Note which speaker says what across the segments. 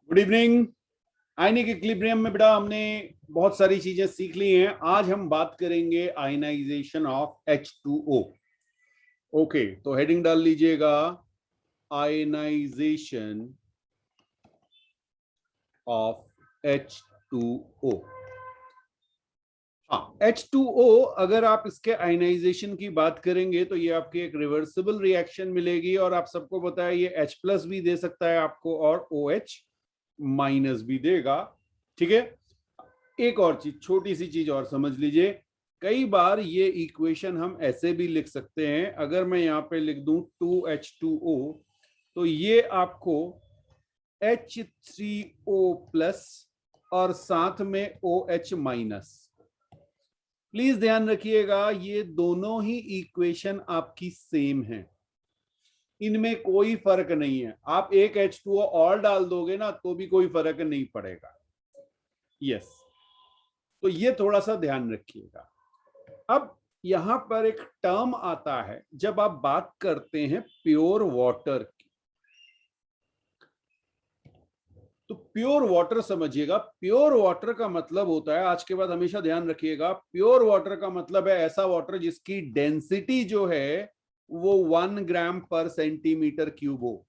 Speaker 1: Good evening. Ionic equilibrium में बेटा हमने बहुत सारी चीजें सीख ली हैं। आज हम बात करेंगे आयनाइजेशन ऑफ H2O। ओके, तो हेडिंग डाल लीजिएगा आयनाइजेशन ऑफ H2O। हाँ, H2O अगर आप इसके आयनाइजेशन की बात करेंगे तो ये आपकी एक रिवर्सिबल रिएक्शन मिलेगी और आप सबको पता है ये H प्लस भी दे सकता है आपको और OH माइनस भी देगा। ठीक है, एक और चीज, छोटी सी चीज और समझ लीजिए। कई बार ये इक्वेशन हम ऐसे भी लिख सकते हैं। अगर मैं यहां पे लिख दूं 2H2O तो ये आपको H3O प्लस और साथ में OH माइनस। प्लीज ध्यान रखिएगा ये दोनों ही इक्वेशन आपकी सेम है, इनमें कोई फर्क नहीं है। आप एक H2O और डाल दोगे ना तो भी कोई फर्क नहीं पड़ेगा। यस, तो ये थोड़ा सा ध्यान रखिएगा। अब यहां पर एक टर्म आता है जब आप बात करते हैं प्योर वाटर की, तो प्योर वाटर समझिएगा। प्योर वाटर का मतलब होता है, आज के बाद हमेशा ध्यान रखिएगा, प्योर वाटर का मतलब है ऐसा वाटर जिसकी डेंसिटी जो है वो 1 ग्राम पर सेंटीमीटर क्यूब हो।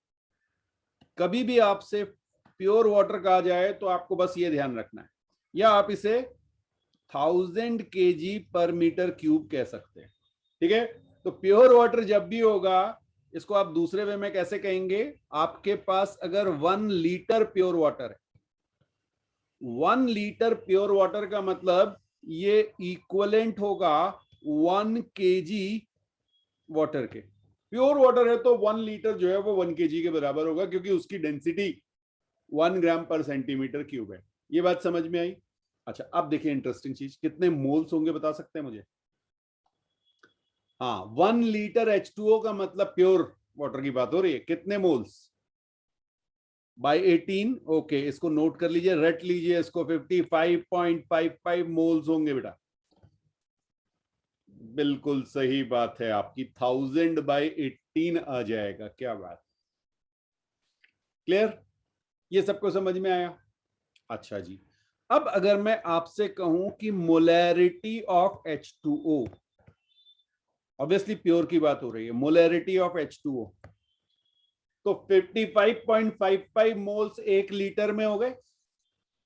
Speaker 1: कभी भी आपसे प्योर वाटर कहा जाए तो आपको बस ये ध्यान रखना है, या आप इसे 1000 kg पर मीटर क्यूब कह सकते हैं। ठीक है, तो प्योर वाटर जब भी होगा, इसको आप दूसरे वे में कैसे कहेंगे? आपके पास अगर 1 लीटर प्योर वाटर है, 1 लीटर प्योर वाटर का मतलब ये इक्वलेंट होगा 1 kg वाटर के। प्योर वाटर है तो 1 लीटर जो है वो 1 kg के बराबर होगा, क्योंकि उसकी डेंसिटी 1 ग्राम पर सेंटीमीटर क्यूब है। ये बात समझ में आई? अच्छा, अब देखिए इंटरेस्टिंग चीज, कितने मोल्स होंगे बता सकते हैं मुझे? हाँ, 1 लीटर H2O का मतलब प्योर वाटर की बात हो रही है। कितने मोल्स? बाय 18। ओके, इसको नोट कर लीजिए, रट लीजिए इसको। 55.55 मोल्स होंगे बेटा। बिल्कुल सही बात है आपकी, 1000/18 आ जाएगा। क्या बात, क्लियर? ये सबको समझ में आया? अच्छा जी, अब अगर मैं आपसे कहूं कि molarity of H2O, obviously pure की बात हो रही है, मोलैरिटी ऑफ H2O, तो 55.55 मोल्स 1 लीटर में हो गए।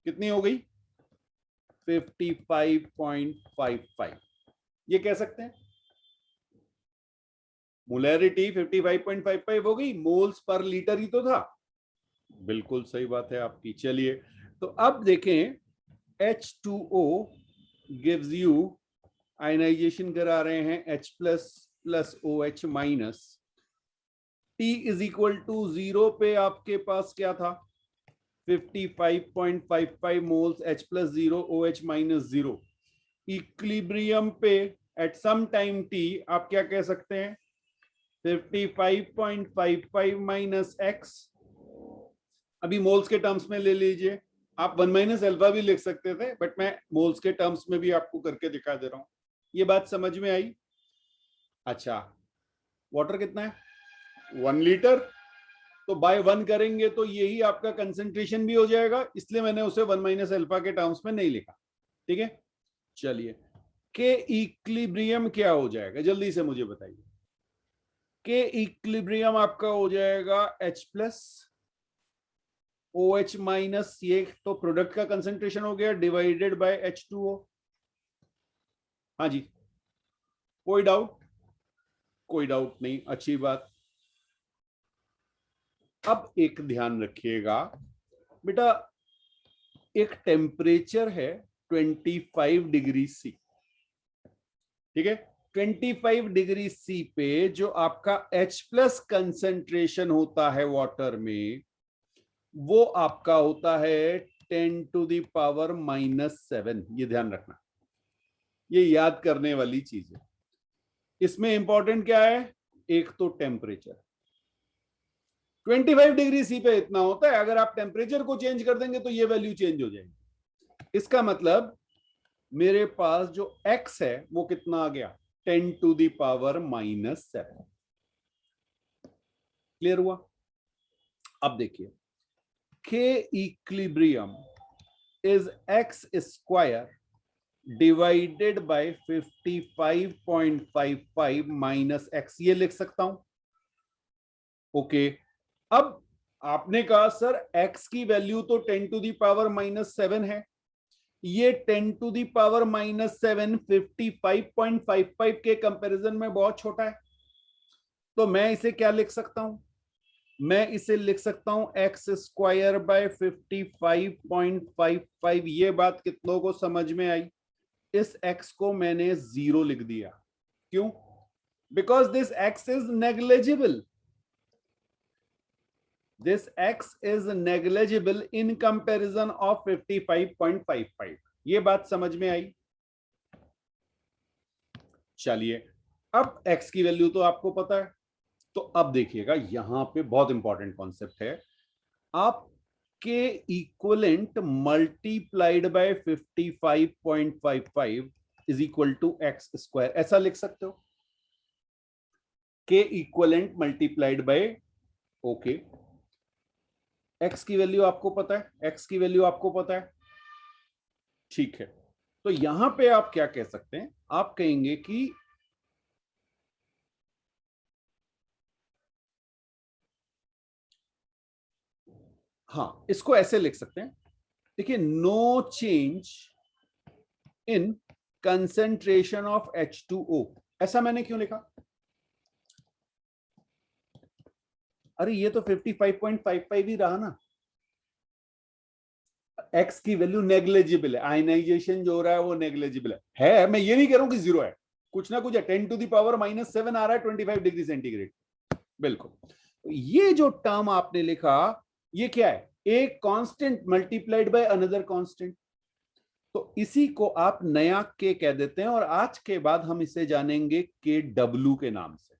Speaker 1: कितनी हो गई? 55.55। ये कह सकते हैं मोलैरिटी 55.55 हो गई, मोल्स पर लीटर ही तो था। बिल्कुल सही बात है आपकी। चलिए, तो अब देखें, H2O गिव्स यू, आयनाइजेशन करा रहे हैं H plus plus OH minus. T is equal to 0 पे आपके पास क्या था? 55.55 moles H plus 0 OH minus 0। Equilibrium पे एट सम टाइम T आप क्या कह सकते हैं? 55.55 माइनस X। अभी मोल्स के टर्म्स में ले लीजिए, आप 1 माइनस अल्फा भी लिख सकते थे, बट मैं मोल्स के टर्म्स में भी आपको करके दिखा दे रहा हूं। ये बात समझ में आई? अच्छा, वाटर कितना है? 1 लीटर। तो बाय 1 करेंगे तो यही आपका कंसेंट्रेशन भी हो जाएगा, इसलिए मैंने उसे 1 माइनस अल्फा के टर्म्स में नहीं लिखा। ठीक है, चलिए, के इक्विलिब्रियम क्या हो जाएगा जल्दी से मुझे बताइए। के इक्विलिब्रियम आपका हो जाएगा H प्लस OH माइनस, ये तो प्रोडक्ट का कंसेंट्रेशन हो गया, डिवाइडेड बाय H2O। हाँ जी, कोई डाउट? कोई डाउट नहीं, अच्छी बात। अब एक ध्यान रखिएगा बेटा, एक टेम्परेचर है 25 डिग्री सी। ठीक है, 25 डिग्री सी पे जो आपका H प्लस कंसेंट्रेशन होता है वाटर में, वो आपका होता है 10⁻⁻⁷। ये ध्यान रखना, ये याद करने वाली चीज है। इसमें इंपॉर्टेंट क्या है? एक तो टेम्परेचर 25 डिग्री सी पे इतना होता है, अगर आप टेम्परेचर को चेंज कर देंगे तो ये वैल्यू चेंज हो जाएगी। इसका मतलब मेरे पास जो x है वो कितना आ गया? 10⁻⁻⁷। क्लियर हुआ? अब देखिए, K equilibrium is x square divided by 55.55 minus x, ये लिख सकता हूं. ओके, अब आपने कहा सर x की वैल्यू तो 10 टू दी पावर -7 है, ये 10 टू दी पावर -7 55.55 के कंपैरिजन में बहुत छोटा है, तो मैं इसे क्या लिख सकता हूं? मैं इसे लिख सकता हूं एक्स स्क्वायर बाय 55.55. ये बात कितनों को समझ में आई? इस x को मैंने 0 लिख दिया. क्यों? Because this x is negligible. This x is negligible in comparison of 55.55. ये बात समझ में आई? चलिए, अब x की वैल्यू तो आपको पता है, तो अब देखिएगा यहां पे बहुत इंपॉर्टेंट कॉन्सेप्ट है. आप K equivalent multiplied by 55.55 is equal to x square, ऐसा लिख सकते हो. K equivalent multiplied by, okay, x की वैल्यू आपको पता है, x की वैल्यू आपको पता है, ठीक है. तो यहां पे आप क्या कह सकते हैं? आप कहेंगे कि हाँ, इसको ऐसे लिख सकते हैं. देखिए, no change in concentration of H2O. ऐसा मैंने क्यों लिखा? अरे ये तो 55.55 ही रहा ना. x की वैल्यू नेग्लिजिबल है, आयनाइजेशन जो हो रहा है वो नेग्लिजिबल है. मैं ये नहीं कह रहा हूं कि 0 है, कुछ ना कुछ है. 10 टू दी पावर -7 आ रहा है 25 डिग्री सेंटीग्रेड. बिल्कुल. तो ये जो टर्म आपने लिखा, ये क्या है? एक constant multiplied by another constant. तो इसी को आप नया के कह देते हैं, और आज के बाद हम इसे जानेंगे के डब्ल्यू के नाम से.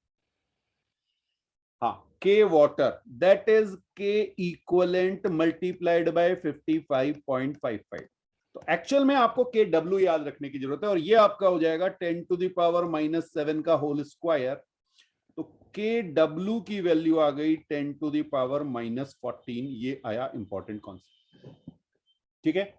Speaker 1: हाँ, के वाटर, दैट इज के इक्वलेंट मल्टीप्लाइड बाय 55.55. तो एक्चुअल में आपको के डब्ल्यू याद रखने की जरूरत है, और ये आपका हो जाएगा 10 टू द पावर -7 का होल स्क्वायर. तो के डब्ल्यू की वैल्यू आ गई 10 टू द पावर -14. ये आया इंपॉर्टेंट कॉन्सेप्ट. ठीक है,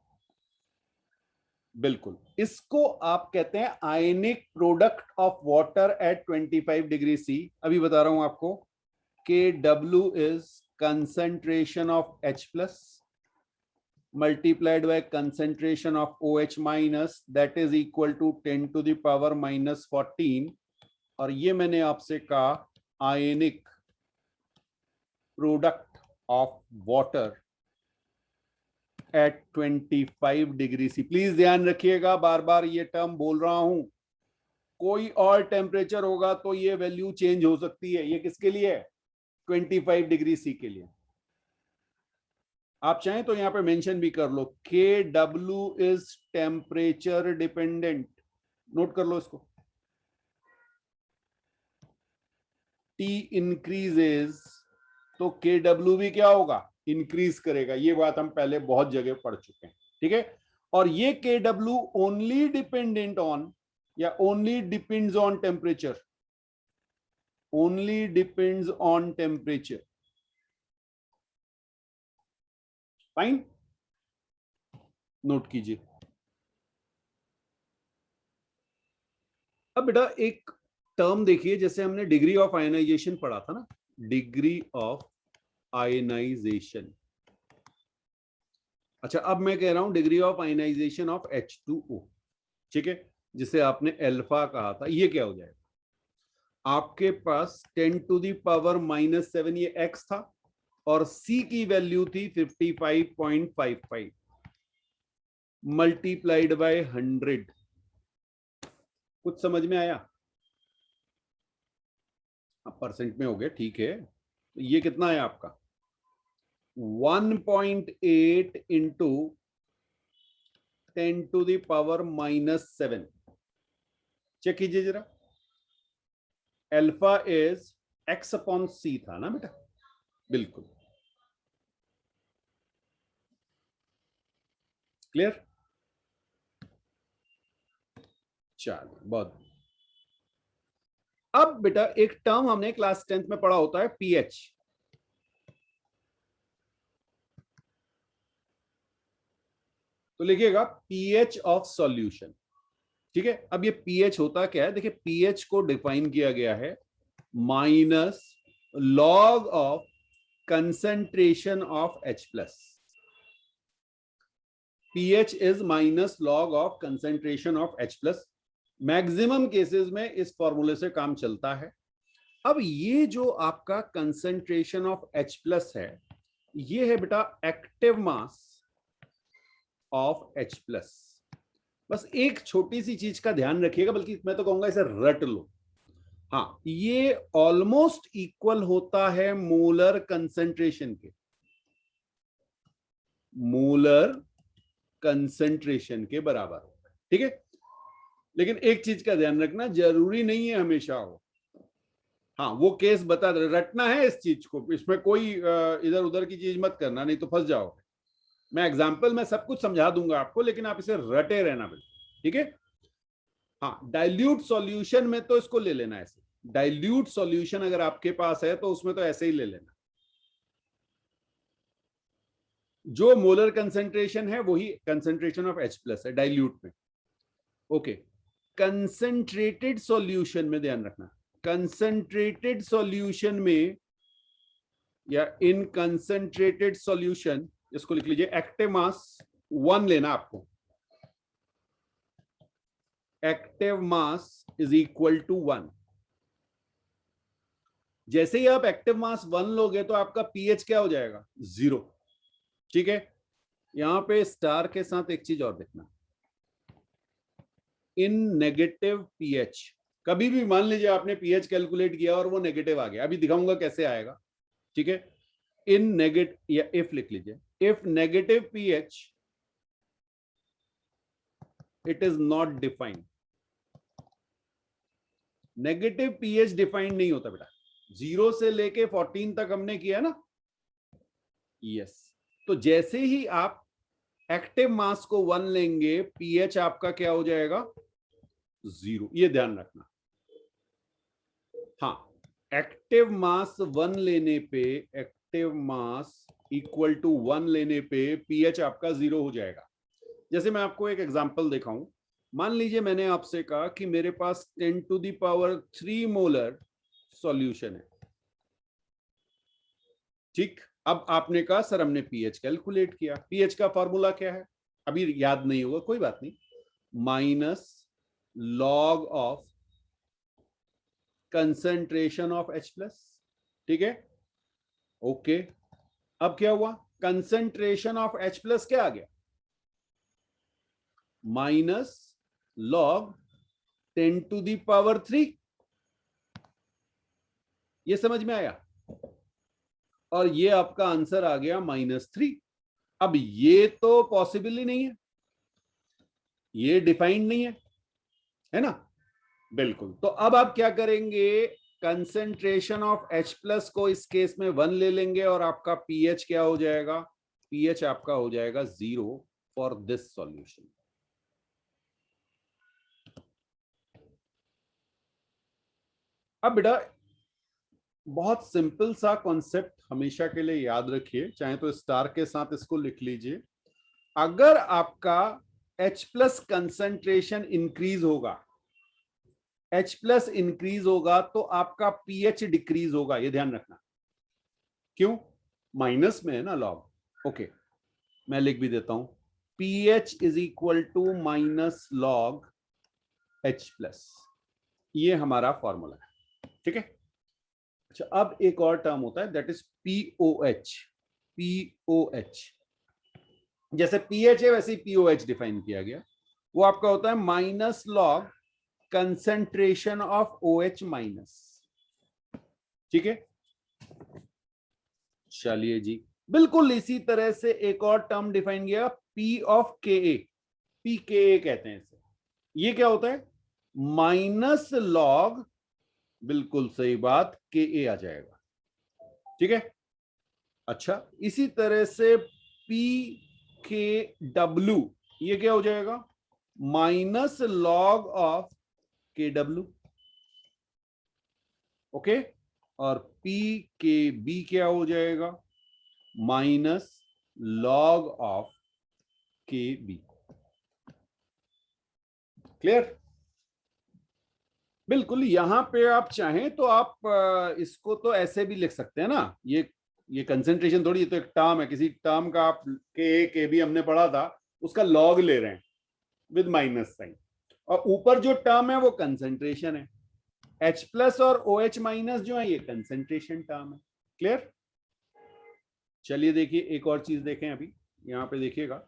Speaker 1: बिल्कुल. इसको आप कहते हैं ionic product of water at 25 degree C. अभी बता रहा हूं आपको. Kw is concentration of H plus multiplied by concentration of OH minus, that is equal to 10 to the power -14. और ये मैंने आपसे कहा ionic product of water at 25 degree C. Please ध्यान रखिएगा, बार बार ये टर्म बोल रहा हूं. कोई और टेम्परेचर होगा तो ये वैल्यू चेंज हो सकती है. ये किसके लिए है? 25 डिग्री सी के लिए. आप चाहें तो यहां पे मेंशन भी कर लो, के W is temperature dependent. Note कर लो इसको. टी इंक्रीजेज तो के डब्ल्यू भी क्या होगा? इंक्रीज करेगा. ये बात हम पहले बहुत जगह पढ़ चुके हैं. ठीक है, और ये के डब्ल्यू ओनली डिपेंडेंट ऑन या only depends on temperature. Only depends on temperature. Fine, note कीजिए. अब बेटा एक टर्म देखिए, जैसे हमने डिग्री ऑफ आयनाइजेशन पढ़ा था ना, डिग्री ऑफ आयनाइजेशन. अच्छा, अब मैं कह रहा हूं degree of ionization of H2O. ठीक है, जिसे आपने अल्फा कहा था. ये क्या हो जाएगा? आपके पास 10 टू दी पावर -7 ये x था, और C की वैल्यू थी 55.55 मल्टीप्लाइड बाय 100. कुछ समझ में आया? आप परसेंट में हो गए, ठीक है. तो ये कितना है आपका? 1.8 into 10 to the power -7. Check कीजिए जरा. Alpha is x upon C था ना बेटा? बिल्कुल. क्लियर? चलो, बहुत. अब बेटा एक टर्म हमने क्लास 10th में पढ़ा होता है, पीएच. तो लिखिएगा पीएच ऑफ सॉल्यूशन। ठीक है, अब ये पीएच होता क्या है, देखिए पीएच को डिफाइन किया गया है minus log of concentration of H plus. pH is minus log of concentration of H plus. Maximum cases में इस फॉर्मूले से काम चलता है। अब ये जो आपका कंसेंट्रेशन ऑफ H प्लस है, ये है बेटा active mass of H plus. बस एक छोटी सी चीज का ध्यान रखिएगा, बल्कि मैं तो कहूंगा इसे रट लो। हाँ, ये ऑलमोस्ट इक्वल होता है मोलर कंसेंट्रेशन के, मोलर कंसेंट्रेशन के बराबर होता है। ठीक है, लेकिन एक चीज का ध्यान रखना, जरूरी नहीं है हमेशा हो। हाँ, वो केस बता दे, रटना है इस चीज को, इसमें कोई इधर उधर की चीज मत करना, नहीं तो फंस जाओगे। मैं एग्जाम्पल में सब कुछ समझा दूंगा आपको, लेकिन आप इसे रटे रहना बिल्कुल। ठीक है, हाँ, डाइल्यूट सॉल्यूशन में तो इसको ले लेना ऐसे। डाइल्यूट सॉल्यूशन अगर आपके पास है तो उसमें तो ऐसे ही ले लेना, जो मोलर कंसेंट्रेशन है वही कंसेंट्रेशन ऑफ H प्लस है डाइल्यूट में। ओके, कंसेंट्रेटेड सॉल्यूशन में ध्यान रखना, कंसेंट्रेटेड सॉल्यूशन में या इन कंसेंट्रेटेड सॉल्यूशन, इसको लिख लीजिए एक्टिव मास 1 लेना आपको। Active mass is equal to 1। जैसे ही आप एक्टिव मास 1 लोगे तो आपका पीएच क्या हो जाएगा, 0। ठीक है, यहां पे स्टार के साथ एक चीज और देखना, इन नेगेटिव पीएच। कभी भी मान लीजिए आपने पीएच कैलकुलेट किया और वो नेगेटिव आ गया, अभी दिखाऊंगा कैसे आएगा। ठीक है, इन नेगेटिव, या इफ लिख लीजिए, if negative pH it is not defined. Negative pH defined नहीं होता बेटा, 0 से लेके 14 तक हमने किया ना। यस, तो जैसे ही आप एक्टिव मास को 1 लेंगे, पीएच आपका क्या हो जाएगा, 0। ये ध्यान रखना। हाँ, एक्टिव मास 1 लेने पे, एक्टिव मास इक्वल टू 1 लेने पे पीएच आपका 0 हो जाएगा। जैसे मैं आपको एक एग्जांपल दिखाऊं, मान लीजिए मैंने आपसे कहा कि मेरे पास 10 to the power 3 molar solution है। ठीक, अब आपने कहा सर हमने पीएच कैलकुलेट किया, पीएच का फॉर्मूला क्या है, अभी याद नहीं होगा, कोई बात नहीं, minus log of concentration of H plus. ठीक है, ओके, अब क्या हुआ, कंसेंट्रेशन ऑफ H प्लस क्या आ गया, minus log 10 to the power 3। ये समझ में आया, और ये आपका आंसर आ गया -3। अब ये तो पॉसिबल ही नहीं है, ये डिफाइंड नहीं है ना, बिल्कुल। तो अब आप क्या करेंगे, कंसेंट्रेशन ऑफ H प्लस को इस केस में 1 ले लेंगे और आपका पीएच क्या हो जाएगा, पीएच आपका हो जाएगा 0 फॉर दिस सॉल्यूशन। अब बेटा बहुत सिंपल सा कॉन्सेप्ट हमेशा के लिए याद रखिए, चाहे तो स्टार के साथ इसको लिख लीजिए। अगर आपका H प्लस कंसेंट्रेशन इंक्रीज होगा, H प्लस इंक्रीज होगा तो आपका पीएच डिक्रीज होगा, ये ध्यान रखना। क्यों, माइनस में है ना लॉग। ओके, मैं लिख भी देता हूं, pH is equal to minus log H plus, ये हमारा फॉर्मूला है। ठीक है, अच्छा, अब एक और टर्म होता है दैट इज पीओएच। पीओएच, जैसे पीएच है वैसे ही पीओएच डिफाइन किया गया, वो आपका होता है minus log concentration of OH minus. ठीक है, चलिए जी, बिल्कुल इसी तरह से एक और टर्म डिफाइन किया, पी ऑफ के ए। पी के ए कहते हैं इसे। ये क्या होता है, माइनस लॉग, बिल्कुल सही बात, के ए आ जाएगा। ठीक है, अच्छा, इसी तरह से पी के डब्ल्यू, ये क्या हो जाएगा, माइनस लॉग ऑफ के डब्ल्यू। ओके, और पी के बी क्या हो जाएगा, माइनस लॉग ऑफ के बी। क्लियर? बिल्कुल, यहां पे आप चाहें तो आप इसको तो ऐसे भी लिख सकते हैं ना, ये कंसेंट्रेशन थोड़ी, ये तो एक टर्म है, किसी टर्म का आप के भी हमने पढ़ा था, उसका लॉग ले रहे हैं विद माइनस साइन, और ऊपर जो टर्म है वो कंसेंट्रेशन है। H प्लस और OH माइनस जो है ये कंसेंट्रेशन टर्म है। क्लियर? चलिए देखिए एक और चीज देखें, अभी यहां पे देखिएगा,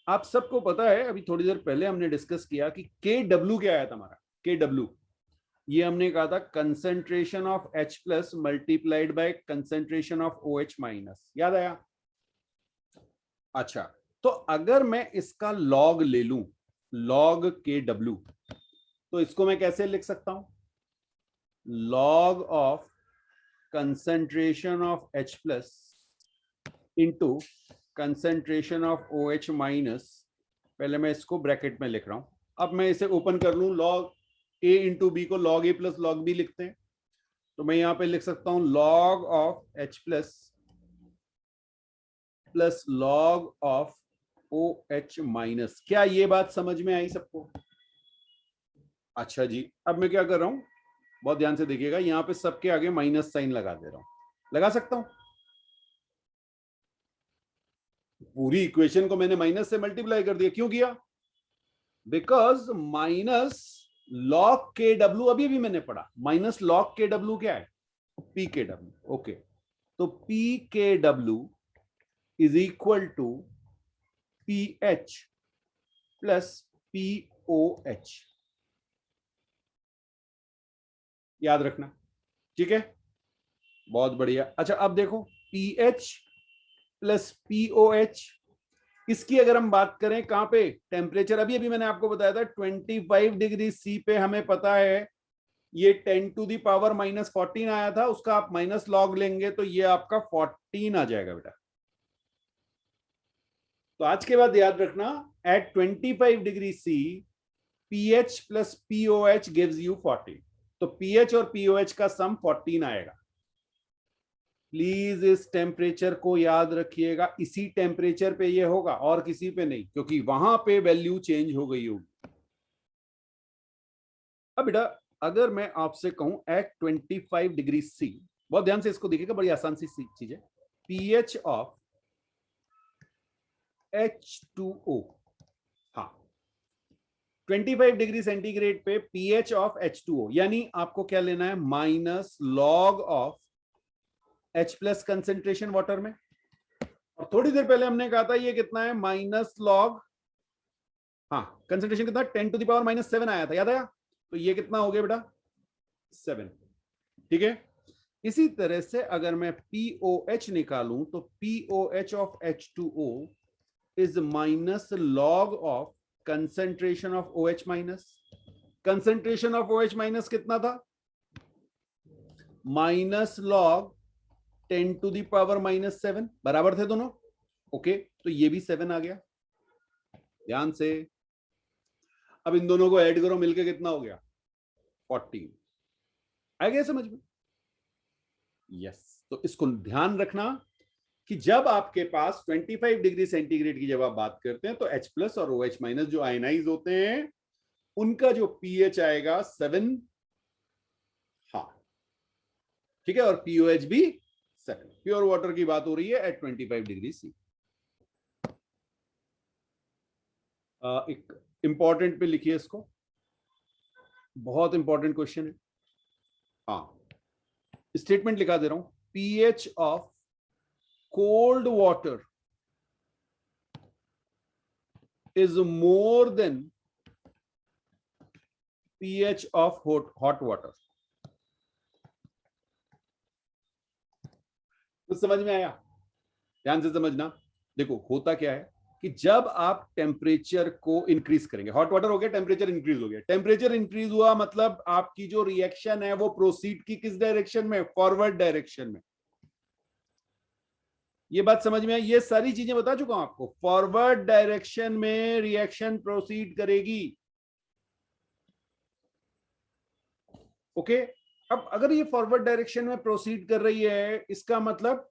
Speaker 1: आप सबको पता है, अभी थोड़ी देर पहले हमने डिस्कस किया कि KW क्या आया था हमारा, KW, ये हमने कहा था concentration of H plus multiplied by concentration of OH minus, याद आया? अच्छा, तो अगर मैं इसका लॉग ले लूं, लॉग KW, तो इसको मैं कैसे लिख सकता हूं? Log of concentration of H plus into concentration of OH minus, पहले मैं इसको ब्रैकेट में लिख रहा हूं, अब मैं इसे ओपन कर लूं, लॉग A इंटू बी को log A plus log B लिखते हैं, तो मैं यहां पे लिख सकता हूं log of H plus plus log of OH minus. क्या ये बात समझ में आई सबको? अच्छा जी, अब मैं क्या कर रहा हूं, बहुत ध्यान से देखिएगा, यहां पे सबके आगे माइनस साइन लगा दे रहा हूं, लगा सकता हूं? पूरी इक्वेशन को मैंने माइनस से मल्टीप्लाई कर दिया, क्यों किया? बिकॉज माइनस लॉग के डब्ल्यू, अभी भी मैंने पढ़ा, माइनस लॉग के डब्ल्यू क्या है? P K W. ओके, तो P K W is equal to P H plus P O H, याद रखना, ठीक है? बहुत बढ़िया। अच्छा अब देखो, P H plus P O H, इसकी अगर हम बात करें कहां पे, टेम्परेचर, अभी अभी मैंने आपको बताया था 25 डिग्री सी पे हमें पता है ये 10 टू दी पावर माइनस 14 आया था, उसका आप माइनस लॉग लेंगे तो ये आपका 14 आ जाएगा बेटा। तो आज के बाद याद रखना, at 25 degree C pH plus pOH gives you 14, तो पीएच और पीओएच का सम 14 आएगा। प्लीज इस टेम्परेचर को याद रखिएगा, इसी टेम्परेचर पे ये होगा और किसी पे नहीं, क्योंकि वहां पे वैल्यू चेंज हो गई होगी। अब बेटा अगर मैं आपसे कहूं एट 25 डिग्री सी, बहुत ध्यान से इसको देखिएगा, बड़ी आसान सी चीज है, पीएच ऑफ H2O, हाँ 25 डिग्री सेंटीग्रेड पे पीएच ऑफ H2O, यानी आपको क्या लेना है, minus log of H plus concentration water में, और थोड़ी देर पहले हमने कहा था ये कितना है, माइनस लॉग, हाँ कंसेंट्रेशन कितना, 10 टू द पावर माइनस 7 आया था, याद आया? तो ये कितना हो गया बेटा, 7, ठीक है? इसी तरह से अगर मैं POH निकालूं तो POH of H2O is minus log of concentration of OH minus, concentration of OH minus कितना था, minus log 10 to the power minus 7, बराबर थे दोनों? ओके, तो ये भी 7 आ गया, ध्यान से। अब इन दोनों को ऐड करो, मिलके कितना हो गया, 14, आ गया समझ में? यस, तो इसको ध्यान रखना कि जब आपके पास 25 डिग्री सेंटीग्रेड की जब आप बात करते हैं तो H प्लस और OH माइनस जो आयनाइज होते हैं उनका जो पीएच आएगा 7, हाँ ठीक है, और POH भी 7, प्योर वाटर की बात हो रही है एट 25 डिग्री सी। एक इंपॉर्टेंट पे लिखिए इसको, बहुत इंपॉर्टेंट क्वेश्चन है, हाँ स्टेटमेंट लिखा दे रहा हूं, pH of cold water is more than pH of hot water। कुछ समझ में आया? ध्यान से समझना, देखो होता क्या है कि जब आप टेम्परेचर को इंक्रीज करेंगे, हॉट वाटर हो गया, टेम्परेचर इंक्रीज हो गया, टेम्परेचर इंक्रीज हुआ मतलब आपकी जो रिएक्शन है वो प्रोसीड की किस डायरेक्शन में, फॉरवर्ड डायरेक्शन में। ये बात समझ में आई? ये सारी चीजें बता चुका हूं आपको, फॉरवर्ड डायरेक्शन में रिएक्शन प्रोसीड करेगी। ओके, अब अगर ये फॉरवर्ड डायरेक्शन में प्रोसीड कर रही है, इसका मतलब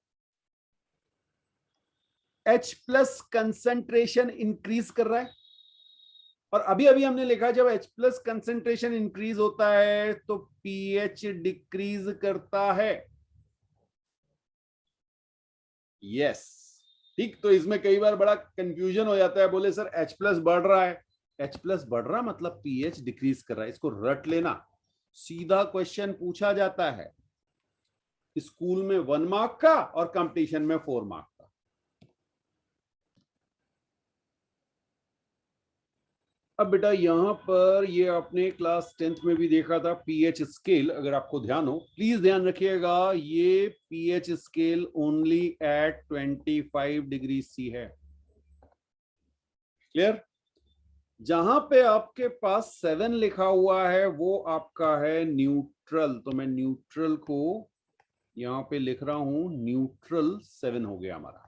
Speaker 1: H प्लस कंसेंट्रेशन इंक्रीज कर रहा है, और अभी अभी हमने लिखा जब H प्लस कंसेंट्रेशन इंक्रीज होता है तो pH डिक्रीज करता है। यस, ठीक। तो इसमें कई बार बड़ा कंफ्यूजन हो जाता है, बोले सर H प्लस बढ़ रहा है, H प्लस बढ़ रहा मतलब pH डिक्रीज कर रहा है। इसको रट लेना, सीधा क्वेश्चन पूछा जाता है स्कूल में 1 मार्क का और कंपटीशन में 4 मार्क का। अब बेटा यहां पर ये आपने क्लास 10th में भी देखा था पीएच स्केल, अगर आपको ध्यान हो प्लीज ध्यान रखिएगा, ये pH scale only at 25 degree C है। क्लियर? जहां पे आपके पास 7 लिखा हुआ है वो आपका है न्यूट्रल, तो मैं न्यूट्रल को यहां पे लिख रहा हूं, न्यूट्रल 7 हो गया हमारा।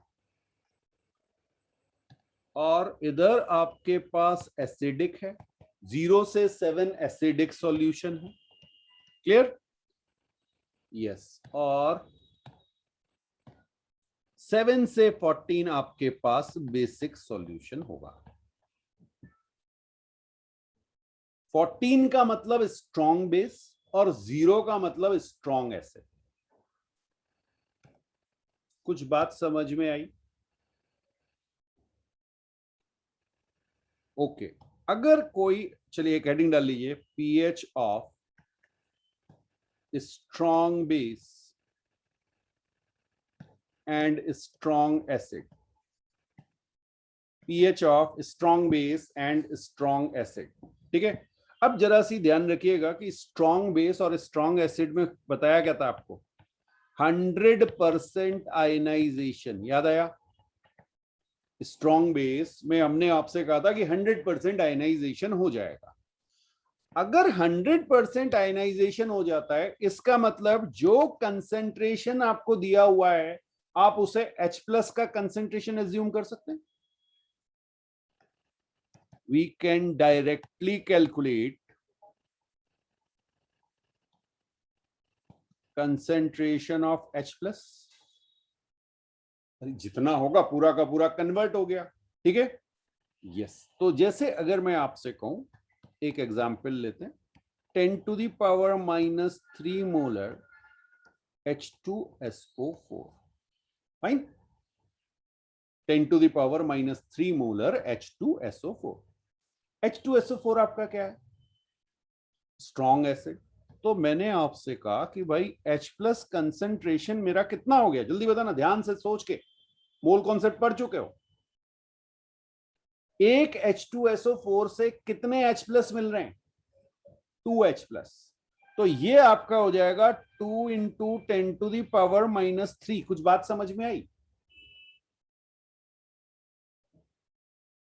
Speaker 1: और इधर आपके पास एसिडिक है, 0 से 7 एसिडिक सॉल्यूशन है। क्लियर? यस। और 7 से 14 आपके पास बेसिक सॉल्यूशन होगा। 14 का मतलब स्ट्रॉन्ग बेस और 0 का मतलब स्ट्रॉन्ग एसिड। कुछ बात समझ में आई? ओके। अगर कोई, चलिए एक हेडिंग डाल लीजिए, pH of strong base and strong acid, pH of strong base and strong acid. ठीक है। अब जरा सी ध्यान रखिएगा कि स्ट्रॉन्ग बेस और स्ट्रॉन्ग एसिड में बताया क्या था आपको, 100% आयनाइजेशन। याद आया? स्ट्रॉन्ग बेस में हमने आपसे कहा था कि 100% आयनाइजेशन हो जाएगा। अगर 100% आयनाइजेशन हो जाता है इसका मतलब जो कंसेंट्रेशन आपको दिया हुआ है आप उसे H प्लस का कंसेंट्रेशन एज्यूम कर सकते हैं। We can directly calculate concentration of H plus, जितना होगा पूरा का पूरा कन्वर्ट हो गया। ठीक है। यस। तो जैसे अगर मैं आपसे कहूं, एक एग्जांपल लेते हैं, 10 to the power -3 molar H2SO4। Fine. 10 to the power -3 molar H2SO4। H2SO4 आपका क्या है? Strong acid. तो मैंने आपसे कहा कि भाई H प्लस कंसेंट्रेशन मेरा कितना हो गया, जल्दी बताना, ध्यान से सोच के, मोल कॉन्सेप्ट पढ़ चुके हो। एक H2SO4 से कितने H प्लस मिल रहे हैं? 2H plus. तो ये आपका हो जाएगा 2 इंटू 10 टू द पावर -3। कुछ बात समझ में आई?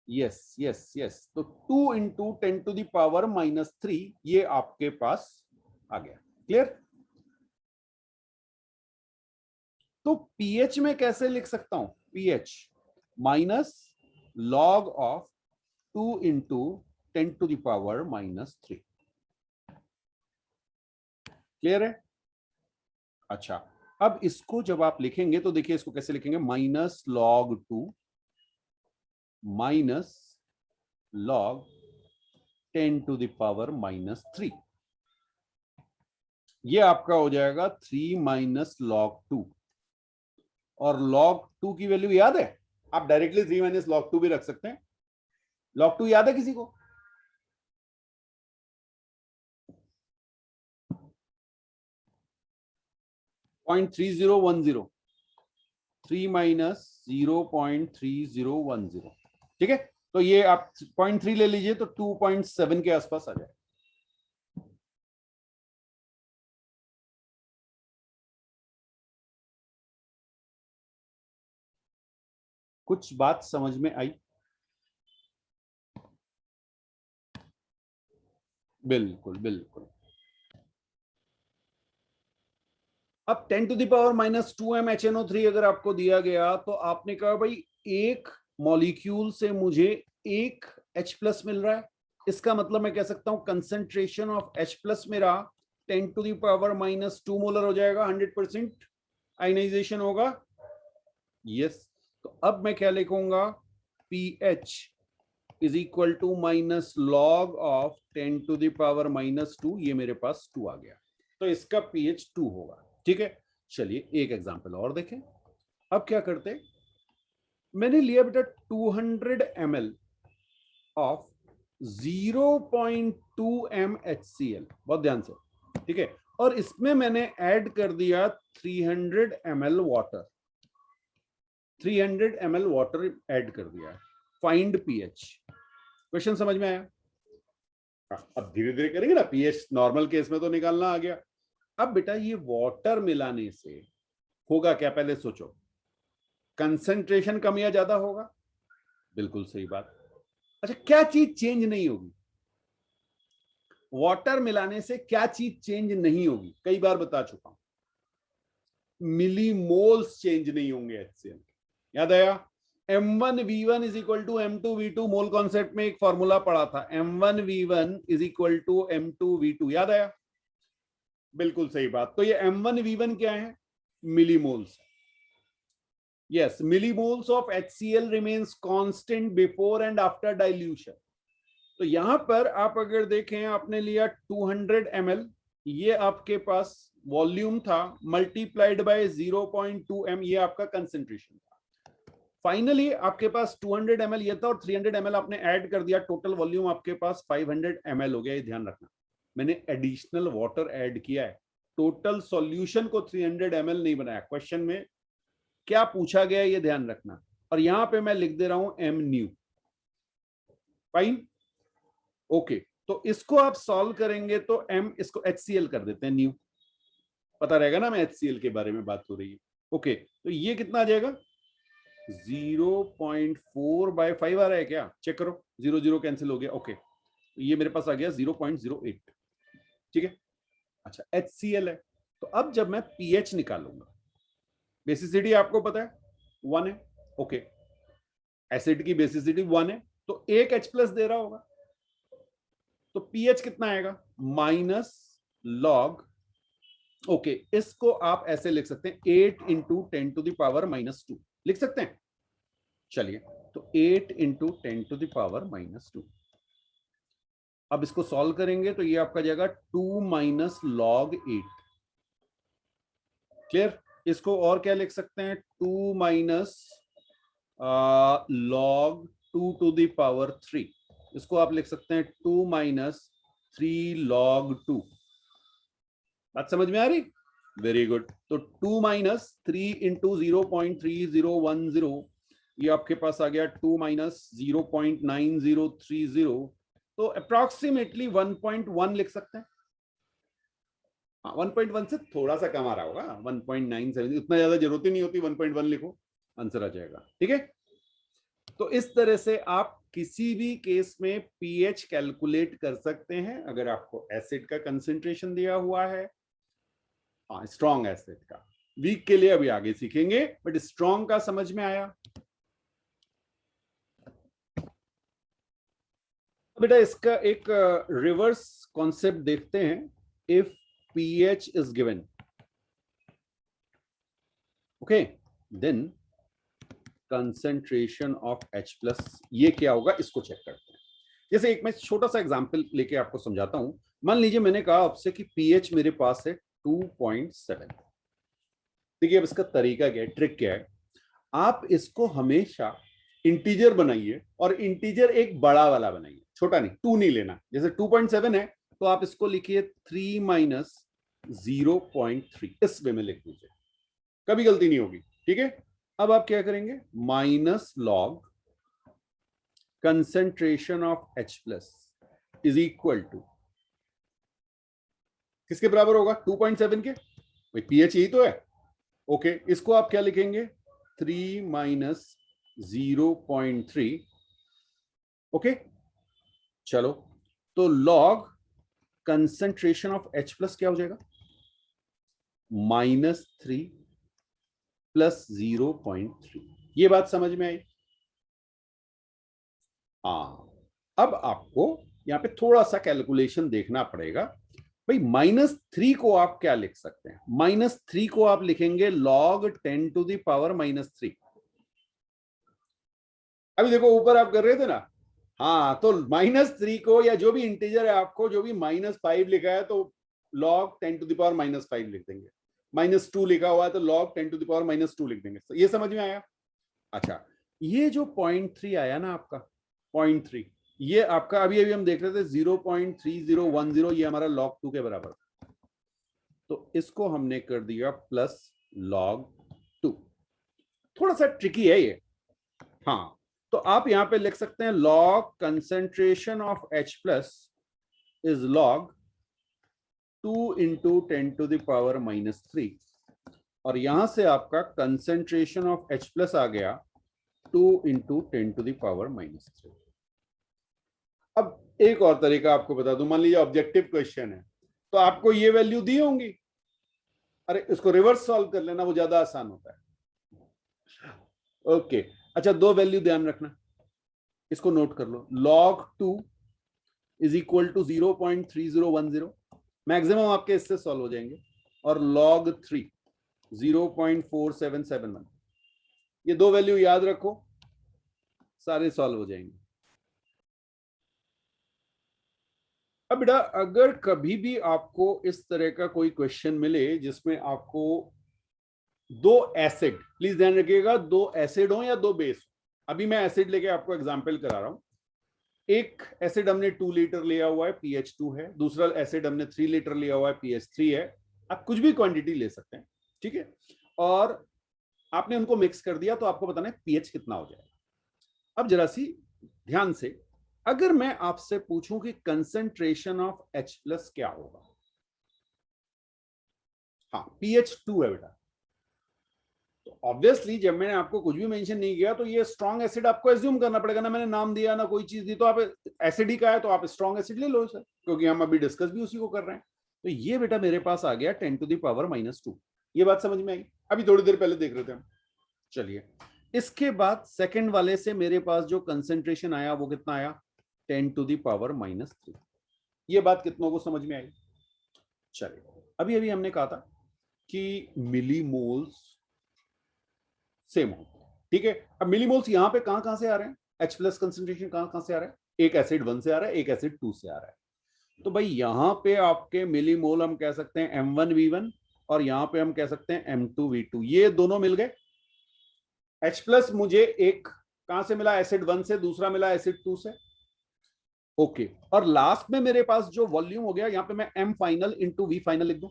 Speaker 1: Yes yes yes. तो 2 इंटू 10 टू द पावर -3 ये आपके पास आ गया। क्लियर? तो पीएच में कैसे लिख सकता हूं? PH minus log of 2 into 10 to the power -3। Clear है? अच्छा, अब इसको जब आप लिखेंगे तो देखिए इसको कैसे लिखेंगे, -log2 minus log 10 to the power -3। ये आपका हो जाएगा 3 माइनस log2। और log2 की वैल्यू याद है? आप डायरेक्टली 3 माइनस log2 भी रख सकते हैं। log2 याद है किसी को? .3010, 3 माइनस 0.3010। ठीक है। तो ये आप 0.3 ले लीजिए तो 2.7 के आसपास आ जाए। कुछ बात समझ में आई? बिल्कुल बिल्कुल। अब 10 to the power -2m HNO3 अगर आपको दिया गया तो आपने कहा भाई एक मॉलिक्यूल से मुझे एक H प्लस मिल रहा है, इसका मतलब मैं कह सकता हूं कंसेंट्रेशन ऑफ H प्लस मेरा 10 टू द पावर -2 मोलर हो जाएगा, 100% आयनाइजेशन होगा। यस। तो अब मैं क्या लिखूंगा? PH is equal to minus log of 10 to the power -2, ये मेरे पास 2 आ गया, तो इसका pH 2 होगा। ठीक है, चलिए एक एग्जांपल और देखें। अब क्या करते, मैंने लिया बेटा 200 ml ऑफ 0.2 m HCl, बहुत ध्यान से, ठीक है, और इसमें मैंने ऐड कर दिया 300 ml water, 300 ml water add कर दिया। फाइंड pH, क्वेश्चन समझ में आया? अब धीरे धीरे करेंगे ना, pH नॉर्मल केस में तो निकालना आ गया। अब बेटा ये वाटर मिलाने से होगा क्या, पहले सोचो, कंसंट्रेशन कम या ज्यादा होगा? बिल्कुल सही बात। अच्छा, क्या चीज चेंज नहीं होगी? वाटर मिलाने से क्या चीज चेंज नहीं होगी? कई बार बता चुका हूं, मिलीमोल्स चेंज नहीं होंगे HCl। याद आया? M1V1 is equal to M2V2, mole concept में एक फॉर्मूला पढ़ा था, M1V1 is equal to M2V2, याद आया? बिल्कुल सही बात। तो ये M1V1 क्या है? Millimoles. Yes, millimoles of HCl remains constant before and after dilution. तो यहां पर आप अगर देखें, आपने लिया 200 ml, ये आपके पास वॉल्यूम था, मल्टीप्लाइड बाय 0.2 m, ये आपका कंसेंट्रेशन था। फाइनली आपके पास 200 ml ये था और 300 ml आपने ऐड कर दिया, टोटल वॉल्यूम आपके पास 500 ml हो गया। ये ध्यान रखना, मैंने एडिशनल वाटर ऐड किया है, टोटल सॉल्यूशन को 300 ml नहीं बनाया। क्वेश्चन में क्या पूछा गया ये ध्यान रखना, और यहां पे मैं लिख दे रहा हूं m न्यू। फाइन, ओके, तो इसको आप सॉल्व करेंगे तो m, इसको HCl कर देते हैं, न्यू, पता रहेगा ना मैं HCl के बारे में बात हो रही है। ओके, तो ये कितना आ जाएगा? 0.4/5 आ रहा है क्या? चेक करो, 0 0 कैंसिल हो गया। ओके, तो ये मेरे पास आ गया 0.08। ठीक है, अच्छा HCl है, तो अब जब मैं pH निकालूंगा, बेसिसिटी आपको पता है 1 है, ओके, एसिड की बेसिसिटी 1 है, तो 1 H+ दे रहा होगा, तो pH कितना आएगा? माइनस लॉग, ओके, इसको आप ऐसे लिख सकते हैं 8 इंटू 10 टू द पावर -2 लिख सकते हैं। चलिए, तो 8 इंटू 10 टू द पावर -2, अब इसको सॉल्व करेंगे तो ये आपका जाएगा 2 माइनस लॉग 8। क्लियर? इसको और क्या लिख सकते हैं? 2 minus log 2 to the power 3, इसको आप लिख सकते हैं 2 माइनस 3 लॉग 2। बात समझ में आ रही? Very good. तो 2 माइनस 3 इंटू 0.3010, ये आपके पास आ गया 2 माइनस 0.9030, तो अप्रोक्सीमेटली 1.1 लिख सकते हैं। 1.1 से थोड़ा सा कम आ रहा होगा, 1.97, उतना ज्यादा जरूरत ही नहीं होती, 1.1 लिखो, आंसर आ जाएगा। ठीक है, तो इस तरह से आप किसी भी केस में pH कैलकुलेट कर सकते हैं अगर आपको एसिड का कंसेंट्रेशन दिया हुआ है। हाँ, स्ट्रॉन्ग एसिड का, वीक के लिए अभी आगे सीखेंगे, बट स्ट्रॉन्ग का समझ में आया? बेटा इसका एक रिवर्स कॉन्सेप्ट देखते हैं। If pH is given, okay, then concentration of H+, ये क्या होगा इसको चेक करते हैं। जैसे एक मैं छोटा सा एग्जांपल लेके आपको समझाता हूं। मान लीजिए मैंने कहा आपसे कि pH मेरे पास है 2.7। देखिए अब इसका तरीका क्या है, ट्रिक क्या है, आप इसको हमेशा इंटीजर बनाइए और इंटीजर एक बड़ा वाला बनाइए, छोटा नहीं, 2 नहीं लेना। जैसे 2.7 है तो आप इसको लिखिए 3 माइनस 0.3, इस वे में लिख दीजिए, कभी गलती नहीं होगी। ठीक है, अब आप क्या करेंगे? Minus log concentration of H+ is equal to, किसके बराबर होगा? 2.7 के, भाई pH यही तो है। ओके, इसको आप क्या लिखेंगे? 3 माइनस 0.3। ओके, चलो, तो लॉग कंसेंट्रेशन ऑफ H+ क्या हो जाएगा? -3 प्लस 0.3। ये बात समझ में आई? हाँ, अब आपको यहां पे थोड़ा सा कैलकुलेशन देखना पड़ेगा। भाई -3 को आप क्या लिख सकते हैं? -3 को आप लिखेंगे log 10 टू द पावर -3। अभी देखो ऊपर आप कर रहे थे ना, हाँ, तो -3 को या जो भी इंटीजर है आपको जो भी -5 लिखा है तो log 10 to the power -5 लिख देंगे। -2 लिखा हुआ है तो log 10 to the power -2 लिख देंगे। ये समझ में आया? अच्छा, ये जो 0.3 आया ना आपका 0.3, ये आपका अभी अभी हम देख रहे थे 0.3010, ये हमारा log 2 के बराबर, तो इसको हमने कर दिया प्लस log 2। थोड़ा सा ट्रिकी है ये। हाँ, तो आप यहां पे लिख सकते हैं log concentration of H plus is log 2 into 10 to the power -3, और यहां से आपका कंसेंट्रेशन ऑफ H प्लस आ गया 2 into 10 to the power -3। अब एक और तरीका आपको बता दूं, मान लीजिए ऑब्जेक्टिव क्वेश्चन है तो आपको ये वैल्यू दी होंगी, अरे इसको रिवर्स सॉल्व कर लेना, वो ज्यादा आसान होता है। ओके, अच्छा, दो वैल्यू ध्यान रखना, इसको नोट कर लो। log 2 is equal to 0.3010, maximum आपके इससे सॉल्व हो जाएंगे, और log 3 0.4771, ये दो वैल्यू याद रखो, सारे सॉल्व हो जाएंगे। अब बेटा अगर कभी भी आपको इस तरह का कोई क्वेश्चन मिले जिसमें आपको दो एसिड, प्लीज ध्यान रखिएगा, दो एसिड हो या दो बेस, अभी मैं एसिड लेके आपको एग्जांपल करा रहा हूं। एक एसिड हमने 2 लीटर लिया हुआ है, pH2 है, दूसरा एसिड हमने 3 लीटर लिया हुआ है, pH3 है। आप कुछ भी क्वांटिटी ले सकते हैं, ठीक है, और आपने उनको मिक्स कर दिया तो आपको बताना है pH कितना हो जाएगा। अब जरा सी ध्यान से, अगर मैं आपसे पूछूं कि कंसेंट्रेशन ऑफ H प्लस क्या होगा, हाँ pH2 है बेटा, तो ऑब्वियसली जब मैंने आपको कुछ भी मेंशन नहीं किया तो ये स्ट्रॉन्ग एसिड आपको एज्यूम करना पड़ेगा ना, मैंने नाम दिया ना कोई चीज दी, तो आप एसिड ही का है तो आप स्ट्रॉन्ग एसिड ले लो सर, क्योंकि हम अभी डिस्कस भी उसी को कर रहे हैं। तो ये बेटा मेरे पास आ गया 10 to the power -2, ये बात समझ में आई? अभी थोड़ी देर पहले देख रहे थे हम। चलिए, इसके बाद सेकंड वाले से मेरे पास जो कंसेंट्रेशन आया वो कितना आया, 10 to the power -3। ये बात कितनों को समझ में आई? चलिए, अभी अभी हमने कहा था कि मिलीमोल्स सेम हो, ठीक है। अब मिलीमोल्स यहां पे कहां से आ रहे हैं, H प्लस कंसेंट्रेशन कहां से आ रहा है, एक एसिड 1 से आ रहा है, एक एसिड 2 से आ रहा है, तो भाई यहां पे आपके मिलीमोल हम कह सकते हैं M1V1 और यहां पे हम कह सकते हैं M2V2, ये दोनों मिल गए। H प्लस मुझे एक कहां से मिला, एसिड 1 से, दूसरा मिला एसिड 2 से, ओके, और लास्ट में मेरे पास जो वॉल्यूम हो गया, यहां पे मैं M final into V final लिख दूं।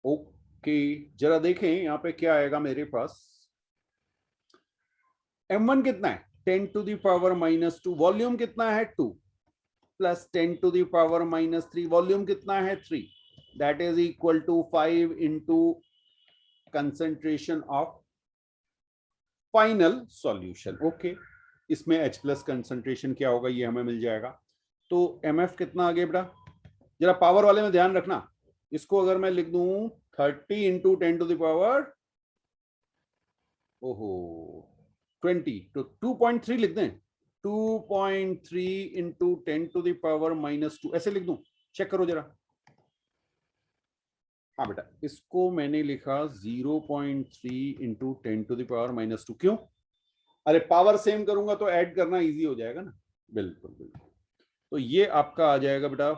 Speaker 1: ओके, जरा देखें यहां पे क्या आएगा मेरे पास, M1 कितना है 10 to the power -2, वॉल्यूम कितना है 2, plus 10 to the power -3, volume कितना है 3, that is equal to 5 into concentration of final solution. Okay, इसमें H प्लस कंसेंट्रेशन क्या होगा ये हमें मिल जाएगा, तो MF कितना आ गया बेटा, जरा पावर वाले में ध्यान रखना, इसको अगर मैं लिख दूं 30 इंटू 10 to the power 20, तो 2.3 लिख दें, 2.3 इंटू 10 to the power -2, ऐसे लिख दूं, चेक करो जरा। हाँ बेटा, इसको मैंने लिखा 0.3 इंटू 10 to the power -2, क्यों, अरे पावर सेम करूंगा तो ऐड करना इजी हो जाएगा ना, बिल्कुल बिल्कुल, तो ये आपका आ जाएगा बेटा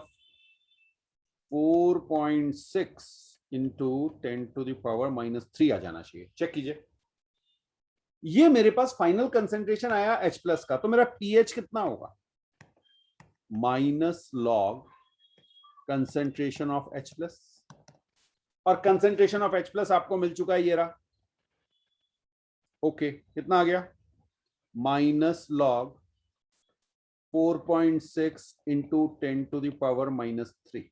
Speaker 1: 4.6 इंटू 10 to the power -3 आ जाना चाहिए, चेक कीजिए। ये मेरे पास फाइनल कंसेंट्रेशन आया H प्लस का, तो मेरा pH कितना होगा, minus log concentration of H plus, और कंसेंट्रेशन ऑफ H प्लस आपको मिल चुका है, ये रहा, ओके, कितना आ गया, minus log 4.6 into 10 to the power -3।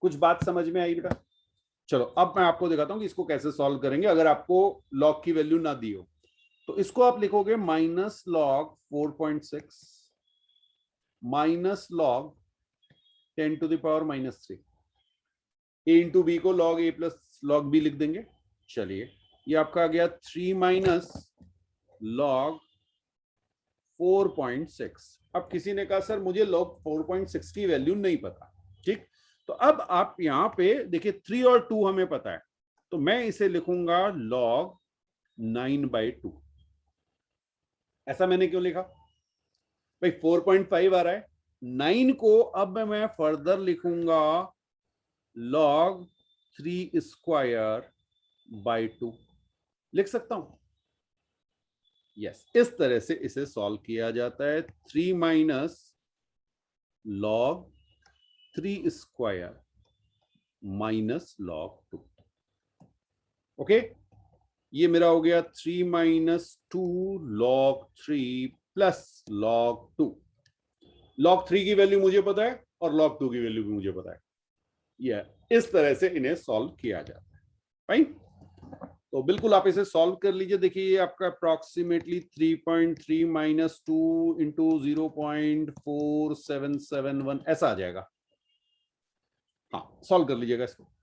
Speaker 1: कुछ बात समझ में आई बेटा? चलो अब मैं आपको दिखाता हूं कि इसको कैसे सॉल्व करेंगे अगर आपको लॉग की वैल्यू ना दी हो, तो इसको आप लिखोगे minus log 4.6 minus log 10 to the power -3, a into B को log a plus log b लिख देंगे। चलिए, ये आपका आ गया 3 माइनस लॉग 4.6। अब किसी ने कहा सर मुझे लॉग 4.6 की वैल्यू नहीं पता, ठीक, तो अब आप यहां पे देखिए 3 और 2 हमें पता है, तो मैं इसे लिखूंगा log 9/2। ऐसा मैंने क्यों लिखा भाई? 4.5 आ रहा है, 9 को अब मैं फर्दर लिखूंगा log 3 स्क्वायर बाई 2, लिख सकता हूं? यस, इस तरह से इसे सॉल्व किया जाता है। 3 minus log 3 square minus log 2। Okay, ये मेरा हो गया 3 minus 2 log 3 plus log 2। log 3 की वैल्यू मुझे पता है और log 2 की वैल्यू भी मुझे पता है। ये इस तरह से इन्हें सॉल्व किया जाता है। फाइन, तो बिल्कुल आप इसे सॉल्व कर लीजिए। देखिए ये आपका अप्रोक्सीमेटली 3.3 माइनस 2 इंटू 0.4771 ऐसा आ जाएगा। हाँ, सॉल्व कर लीजिएगा इसको।